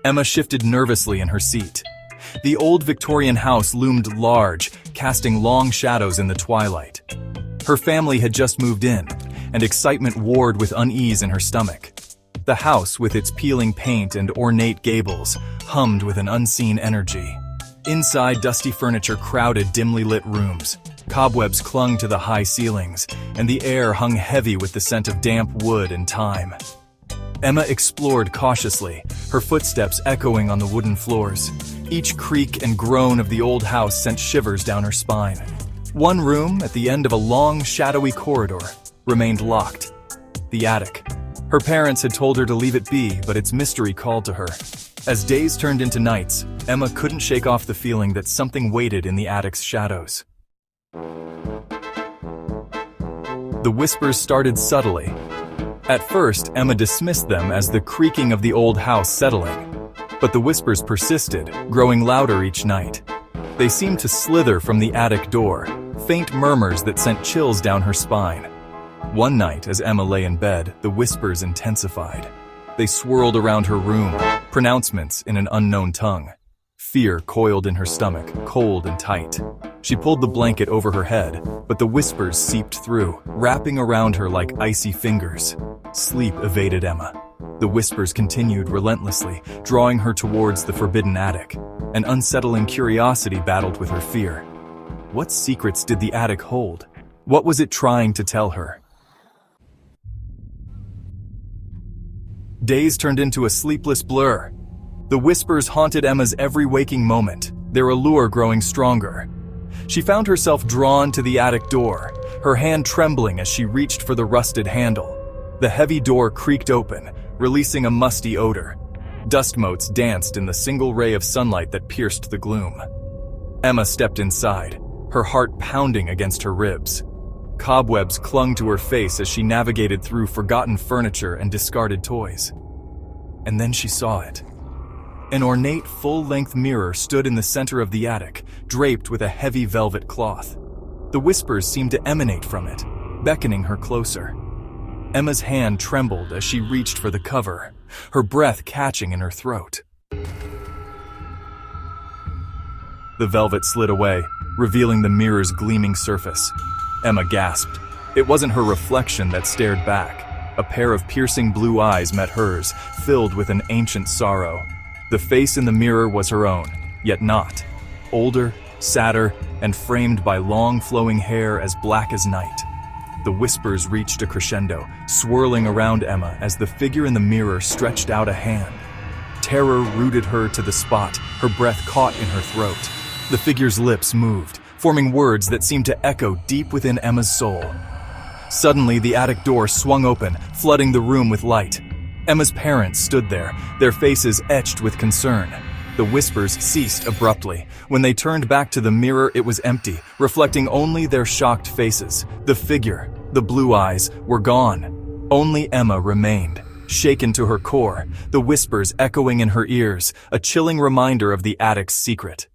Emma shifted nervously in her seat. The old Victorian house loomed large, casting long shadows in the twilight. Her family had just moved in, and excitement warred with unease in her stomach. The house, with its peeling paint and ornate gables, hummed with an unseen energy. Inside, dusty furniture crowded dimly lit rooms. Cobwebs clung to the high ceilings, and the air hung heavy with the scent of damp wood and thyme. Emma explored cautiously, her footsteps echoing on the wooden floors. Each creak and groan of the old house sent shivers down her spine. One room, at the end of a long, shadowy corridor, remained locked. The attic. Her parents had told her to leave it be, but its mystery called to her. As days turned into nights, Emma couldn't shake off the feeling that something waited in the attic's shadows. The whispers started subtly. At first, Emma dismissed them as the creaking of the old house settling. But the whispers persisted, growing louder each night. They seemed to slither from the attic door, faint murmurs that sent chills down her spine. One night, as Emma lay in bed, the whispers intensified. They swirled around her room, pronouncements in an unknown tongue. Fear coiled in her stomach, cold and tight. She pulled the blanket over her head, but the whispers seeped through, wrapping around her like icy fingers. Sleep evaded Emma. The whispers continued relentlessly, drawing her towards the forbidden attic. An unsettling curiosity battled with her fear. What secrets did the attic hold? What was it trying to tell her? Days turned into a sleepless blur. The whispers haunted Emma's every waking moment, their allure growing stronger. She found herself drawn to the attic door, her hand trembling as she reached for the rusted handle. The heavy door creaked open, releasing a musty odor. Dust motes danced in the single ray of sunlight that pierced the gloom. Emma stepped inside, her heart pounding against her ribs. Cobwebs clung to her face as she navigated through forgotten furniture and discarded toys. And then she saw it. An ornate, full-length mirror stood in the center of the attic, draped with a heavy velvet cloth. The whispers seemed to emanate from it, beckoning her closer. Emma's hand trembled as she reached for the cover, her breath catching in her throat. The velvet slid away, revealing the mirror's gleaming surface. Emma gasped. It wasn't her reflection that stared back. A pair of piercing blue eyes met hers, filled with an ancient sorrow. The face in the mirror was her own, yet not. Older, sadder, and framed by long flowing hair as black as night. The whispers reached a crescendo, swirling around Emma as the figure in the mirror stretched out a hand. Terror rooted her to the spot, her breath caught in her throat. The figure's lips moved, forming words that seemed to echo deep within Emma's soul. Suddenly, the attic door swung open, flooding the room with light. Emma's parents stood there, their faces etched with concern. The whispers ceased abruptly. When they turned back to the mirror, it was empty, reflecting only their shocked faces. The figure, the blue eyes, were gone. Only Emma remained, shaken to her core, the whispers echoing in her ears, a chilling reminder of the attic's secret.